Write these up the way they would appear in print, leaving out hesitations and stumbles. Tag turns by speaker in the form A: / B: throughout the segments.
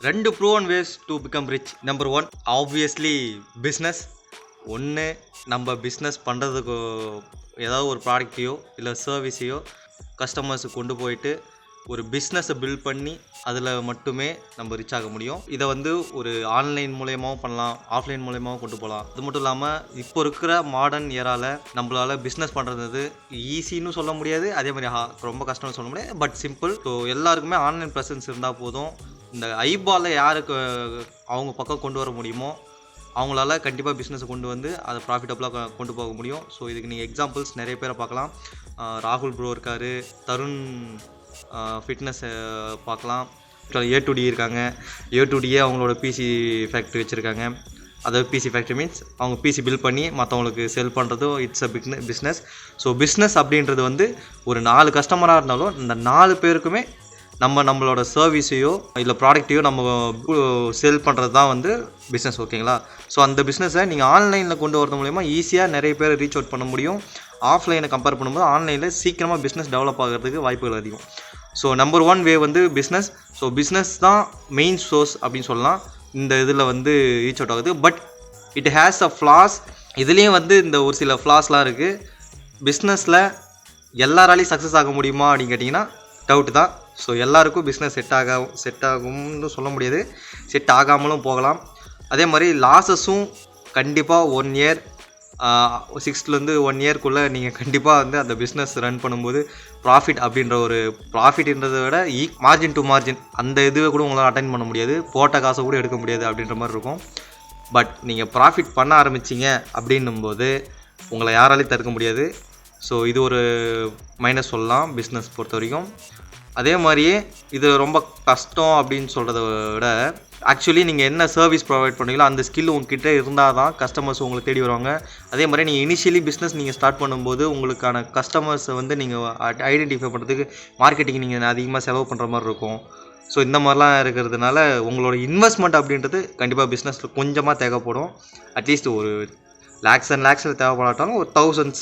A: 2 proven ways to become rich. Number 1 obviously business. ஒன்று நம்ம business பண்ணுறதுக்கு ஏதாவது ஒரு ப்ராடக்டையோ இல்லை சர்வீஸையோ கஸ்டமர்ஸுக்கு கொண்டு போயிட்டு ஒரு பிஸ்னஸை பில்ட் பண்ணி அதில் மட்டுமே நம்ம ரீச் ஆக முடியும். இதை ஒரு ஆன்லைன் மூலயமாவும் பண்ணலாம், ஆஃப்லைன் மூலயமாவும் கொண்டு போகலாம். அது மட்டும் இல்லாமல் இப்போ இருக்கிற மாடர்ன் ஏராவில் நம்மளால் பிஸ்னஸ் பண்ணுறது ஈஸின்னு சொல்ல முடியாது, அதே மாதிரி ரொம்ப கஷ்டம்னு சொல்ல முடியாது, பட் சிம்பிள். ஸோ எல்லாருக்குமே ஆன்லைன் ப்ரெசன்ஸ் இருந்தால் போதும். இந்த ஐபாலை யாருக்கு அவங்க பக்கம் கொண்டு வர முடியுமோ அவங்களால கண்டிப்பாக பிஸ்னஸை கொண்டு வந்து அதை ப்ராஃபிட்டபுளாக கொண்டு போக முடியும். ஸோ இதுக்கு நீங்கள் எக்ஸாம்பிள்ஸ் நிறைய பேரை பார்க்கலாம். ராகுல் ப்ரோ இருக்கார், தருண் ஃபிட்னஸ் பார்க்கலாம், A2D இருக்காங்க. A2Dயே அவங்களோட பிசி ஃபேக்ட்ரி வச்சுருக்காங்க. அதாவது பிசி ஃபேக்ட்ரி மீன்ஸ் அவங்க பிசி பில்ட் பண்ணி மற்றவங்களுக்கு செல் பண்ணுறதும் it's a business. So business அப்படின்றது ஒரு 4 கஸ்டமராக இருந்தாலும் இந்த 4 பேருக்குமே நம்மளோட சர்வீஸையோ இல்லை ப்ராடக்டையோ நம்ம சேல் பண்ணுறது தான் பிஸ்னஸ். ஓகேங்களா? ஸோ அந்த பிஸ்னஸை நீங்கள் ஆன்லைனில் கொண்டு வரது மூலயமா ஈஸியாக நிறைய பேர் ரீச் அவுட் பண்ண முடியும். ஆஃப்லைனை கம்பேர் பண்ணும்போது ஆன்லைனில் சீக்கிரமாக பிஸ்னஸ் டெவலப் ஆகிறதுக்கு வாய்ப்புகள் அதிகம். ஸோ நம்பர் 1 வே பிஸ்னஸ். ஸோ பிஸ்னஸ் தான் மெயின் சோர்ஸ் அப்படின்னு சொல்லலாம். இந்த இதில் ரீச் அவுட் ஆகுது. But it has a flaws. இதுலேயும் இந்த ஒரு சில ஃப்ளாஸ்லாம் இருக்குது. பிஸ்னஸில் எல்லாராலையும் சக்ஸஸ் ஆக முடியுமா அப்படின்னு கேட்டிங்கன்னா டவுட் தான். ஸோ எல்லாருக்கும் பிஸ்னஸ் செட் ஆகும்னு சொல்ல முடியாது, செட் ஆகாமலும் போகலாம். அதே மாதிரி லாஸஸும் கண்டிப்பாக 1 இயர் 6 1 இயர்க்குள்ளே நீங்கள் கண்டிப்பாக அந்த பிஸ்னஸ் ரன் பண்ணும்போது ப்ராஃபிட் அப்படின்ற ஒரு ப்ராஃபிட்ன்றதை விட மார்ஜின் டு மார்ஜின் அந்த இதுவை கூட உங்களால் அட்டைன் பண்ண முடியாது, போட்ட காசை கூட எடுக்க முடியாது அப்படின்ற மாதிரி இருக்கும். பட் நீங்கள் ப்ராஃபிட் பண்ண ஆரம்பிச்சிங்க அப்படின்னும்போது உங்களை யாராலையும் தடுக்க முடியாது. ஸோ இது ஒரு மைனஸ் சொல்லலாம் பிஸ்னஸ் பொறுத்த வரைக்கும். அதே மாதிரியே இது ரொம்ப கஷ்டம் அப்படின்னு சொல்கிறத விட ஆக்சுவலி நீங்கள் என்ன சர்வீஸ் ப்ரொவைட் பண்ணுறீங்களோ அந்த ஸ்கில் உங்ககிட்ட இருந்தால் தான் கஸ்டமர்ஸ் உங்களை தேடி வருவாங்க. அதே மாதிரி நீங்கள் இனிஷியலி பிஸ்னஸ் நீங்கள் ஸ்டார்ட் பண்ணும்போது உங்களுக்கான கஸ்டமர்ஸை நீங்கள் ஐடென்டிஃபை பண்ணுறதுக்கு மார்க்கெட்டிங் நீங்கள் அதிகமாக செலவு பண்ணுற மாதிரி இருக்கும். ஸோ இந்த மாதிரிலாம் இருக்கிறதுனால உங்களோட இன்வெஸ்ட்மெண்ட் அப்படின்றது கண்டிப்பாக பிஸ்னஸில் கொஞ்சமாக தேவைப்படும். அட்லீஸ்ட் ஒரு லேக்ஸ் அண்ட் லேக்ஸில் தேவைப்படாட்டாலும் ஒரு thousands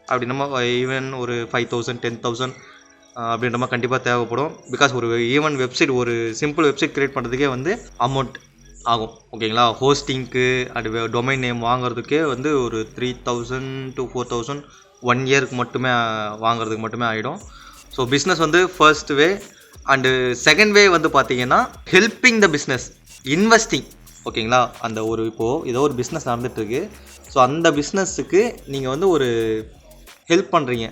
A: அப்படி நம்ம ஈவன் ஒரு 5,000 10,000 அப்படின்ற மாதிரி கண்டிப்பாக தேவைப்படும். பிகாஸ் ஒரு ஈவன் வெப்சைட், ஒரு சிம்பிள் வெப்சைட் க்ரியேட் பண்ணுறதுக்கே அமௌண்ட் ஆகும். ஓகேங்களா? ஹோஸ்டிங்க்கு அது டொமைன் நேம் வாங்குறதுக்கே ஒரு 3,000 to 4,000 1 இயருக்கு மட்டுமே வாங்குறதுக்கு மட்டுமே ஆகிடும். So business first way. And second way பார்த்தீங்கன்னா ஹெல்பிங் த பிஸ்னஸ், இன்வெஸ்டிங். ஓகேங்களா? அந்த இப்போது ஏதோ ஒரு பிஸ்னஸ் நடந்துகிட்ருக்கு. ஸோ அந்த பிஸ்னஸுக்கு நீங்கள் ஒரு ஹெல்ப் பண்ணுறீங்க.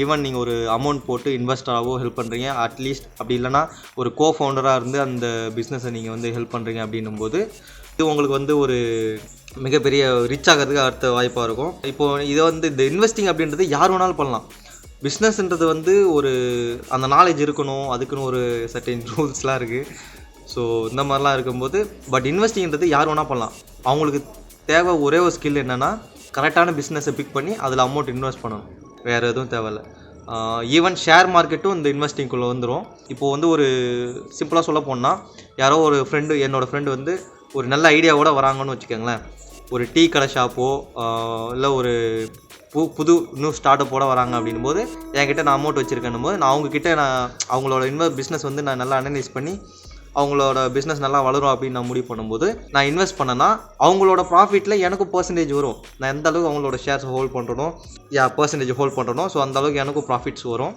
A: ஈவன் நீங்கள் ஒரு அமௌண்ட் போட்டு இன்வெஸ்டராகவோ ஹெல்ப் பண்ணுறீங்க, அட்லீஸ்ட் அப்படி இல்லைனா ஒரு கோஃபவுண்டராக இருந்து அந்த பிஸ்னஸை நீங்கள் ஹெல்ப் பண்ணுறீங்க அப்படின்னும்போது இது உங்களுக்கு ஒரு மிகப்பெரிய ரிச் ஆகிறதுக்கு அடுத்த வாய்ப்பாக இருக்கும். இப்போது இதை இந்த இன்வெஸ்டிங் அப்படின்றது யார் வேணாலும் பண்ணலாம். பிஸ்னஸ்ன்றது ஒரு அந்த நாலேஜ் இருக்கணும், அதுக்குன்னு ஒரு சர்டன் ரூல்ஸ்லாம் இருக்குது. ஸோ இந்த மாதிரிலாம் இருக்கும்போது பட் இன்வெஸ்டிங்கிறது யார் வேணால் பண்ணலாம். அவங்களுக்கு தேவை ஒரே ஒரு ஸ்கில் என்னென்னா கரெக்டான பிஸ்னஸை பிக் பண்ணி அதில் அமௌண்ட் இன்வெஸ்ட் பண்ணணும், வேறு எதுவும் தேவையில்லை. ஈவன் ஷேர் மார்க்கெட்டும் இந்த இன்வெஸ்டிங்குள்ளே வந்துடும். இப்போது ஒரு சிம்பிளாக சொல்ல போனால் யாரோ ஒரு ஃப்ரெண்டு, என்னோடய ஃப்ரெண்டு ஒரு நல்ல ஐடியாவோட வராங்கன்னு வச்சுக்கோங்களேன். ஒரு டீ கடை ஷாப்போ இல்லை ஒரு புது இன்னும் ஸ்டார்ட் அப்போட வராங்க அப்படின்னும் போது என்கிட்ட நான் அமௌண்ட் வச்சுருக்கேன்னும் போது நான் அவங்கக்கிட்ட அவங்களோட பிஸ்னஸ் நான் நல்லா அனலைஸ் பண்ணி அவங்களோட பிஸ்னஸ் நல்லா வளரும் அப்படின்னு நான் முடிவு பண்ணும்போது நான் இன்வெஸ்ட் பண்ணேன்னா அவங்களோட ப்ராஃபிட்டில் எனக்கும் பர்சன்டேஜ் வரும். நான் எந்த அளவுக்கு அவங்களோட ஷேர்ஸ் ஹோல்ட் பண்ணுறனோ பர்சன்டேஜ் ஹோல்ட் பண்ணுறனோ ஸோ அந்த அளவுக்கு எனக்கும் ப்ராஃபிட்ஸ் வரும்.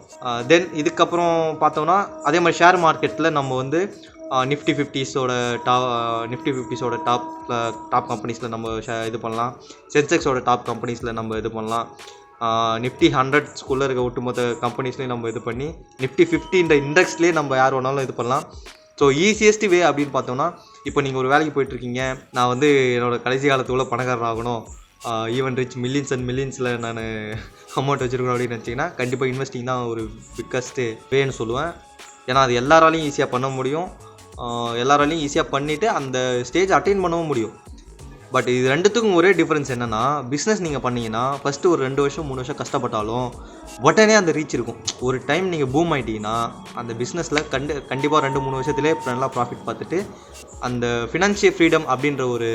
A: தென் இதுக்கப்புறம் பார்த்தோம்னா அதே மாதிரி ஷேர் மார்க்கெட்டில் நம்ம நிஃப்டி 50ஸோட டாப் கம்பெனிஸில் நம்ம இது பண்ணலாம். சென்செக்ஸோட டாப் கம்பெனிஸில் நம்ம இது பண்ணலாம். நிஃப்டி 100 இருக்க ஒட்டுமொத்த கம்பெனிஸ்லேயும் நம்ம இது பண்ணி நிஃப்டி 50 இந்த இண்டெக்ஸ்லேயே நம்ம யார் வேணாலும் இது பண்ணலாம். ஸோ ஈஸியஸ்ட் வே அப்படின்னு பார்த்தோம்னா இப்போ நீங்கள் ஒரு வேலைக்கு போயிட்டுருக்கீங்க, நான் என்னோடய கடைசி காலத்துக்குள்ளே பணக்காரர் ஆகணும், ஈவன் ரிச் மில்லியன்ஸ் அண்ட் மில்லியன்ஸில் நான் அமௌண்ட் வச்சுருக்கணும் அப்படின்னு நினச்சிங்கன்னா கண்டிப்பாக இன்வெஸ்டிங் தான் ஒரு பிக்கஸ்ட்டு வேன்னு சொல்லுவேன். ஏன்னா அது எல்லாராலையும் ஈஸியாக பண்ண முடியும், எல்லாராலையும் ஈஸியாக பண்ணிவிட்டு அந்த ஸ்டேஜ் அட்டைன் பண்ணவும் முடியும். பட் இது ரெண்டுத்துக்கும் ஒரே டிஃப்ரென்ஸ் என்னென்னா பிஸ்னஸ் நீங்கள் பண்ணிங்கன்னா ஃபஸ்ட்டு ஒரு 2 வருஷம் 3 வருஷம் கஷ்டப்பட்டாலும் உடனே அந்த ரீச் இருக்கும். ஒரு டைம் நீங்கள் பூம் ஆகிட்டீங்கன்னா அந்த பிஸ்னஸில் கண்டிப்பாக 2-3 வருஷத்துலேயே நல்லா ப்ராஃபிட் பார்த்துட்டு அந்த ஃபினான்ஷியல் ஃப்ரீடம் அப்படின்ற ஒரு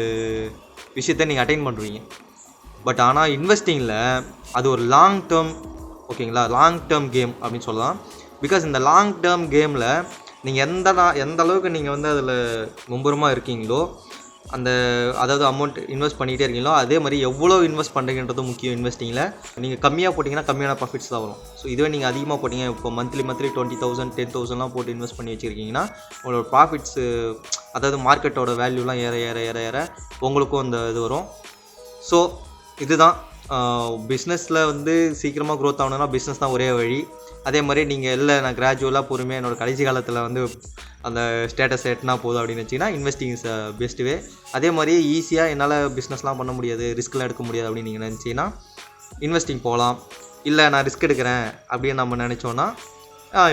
A: விஷயத்தை நீங்கள் அட்டைன் பண்ணுவீங்க. பட் ஆனால் இன்வெஸ்டிங்கில் அது ஒரு லாங் டேர்ம். ஓகேங்களா? லாங் டேர்ம் கேம் அப்படின்னு சொல்லலாம். பிகாஸ் இந்த லாங் டேர்ம் கேமில் நீங்கள் எந்த அளவுக்கு நீங்கள் வந்து அதில் மும்புறமாக இருக்கீங்களோ அதாவது அமௌண்ட் இன்வெஸ்ட் பண்ணிகிட்டே இருக்கீங்களோ அதே மாதிரி எவ்வளோ இன்வெஸ்ட் பண்ணுறீங்கன்றதும் முக்கியம். இன்வெஸ்டிங்கில் நீங்கள் கம்மியாக போட்டிங்கன்னா கம்மியான ப்ராஃபிட்ஸ் தான் வரும். ஸோ இதுவே நீங்கள் அதிகமாக போட்டிங்க, இப்போ மந்த்லி 20,000 10,000 போட்டு இன்வெஸ்ட் பண்ணி வச்சுருக்கீங்கன்னா உங்களோட ப்ராஃபிட்ஸு அதாவது மார்க்கெட்டோட வேல்யூலாம் ஏற ஏற ஏற ஏற உங்களுக்கும் அந்த இது வரும். ஸோ இதுதான் பிஸ்னஸில் வந்து சீக்கிரமாக க்ரோத் ஆகணுன்னா பிஸ்னஸ் தான் ஒரே வழி. அதே மாதிரி நீங்கள் இல்லை நான் கிராஜுவலாக பொறுமையாக என்னோடய கடைசி காலத்தில் வந்து அந்த ஸ்டேட்டஸ் எட்டினா போதும் அப்படின்னு வச்சிங்கன்னா இன்வெஸ்டிங் இஸ் பெஸ்ட் வே. அதே மாதிரி ஈஸியாக என்னால் பிஸ்னஸ்லாம் பண்ண முடியாது, ரிஸ்க்லாம் எடுக்க முடியாது அப்படின்னு நீங்கள் நினச்சிங்கன்னா இன்வெஸ்டிங் போகலாம். இல்லை நான் ரிஸ்க் எடுக்கிறேன் அப்படின்னு நம்ம நினச்சோன்னா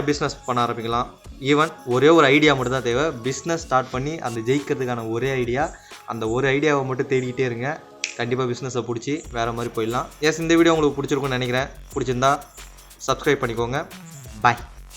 A: பிஸ்னஸ் பண்ண ஆரம்பிக்கலாம். ஈவன் ஒரே ஒரு ஐடியா மட்டும் தான் தேவை. பிஸ்னஸ் ஸ்டார்ட் பண்ணி அந்த ஜெயிக்கிறதுக்கான ஒரே ஐடியா, அந்த ஒரு ஐடியாவை மட்டும் தேடிக்கிட்டே இருங்க. கண்டிப்பாக பிஸ்னஸை பிடிச்சி வேறு மாதிரி போயிடலாம். இந்த வீடியோ உங்களுக்கு பிடிச்சிருக்குன்னு நினைக்கிறேன். பிடிச்சிருந்தா சப்ஸ்கிரைப் பண்ணிக்கோங்க. பாய்.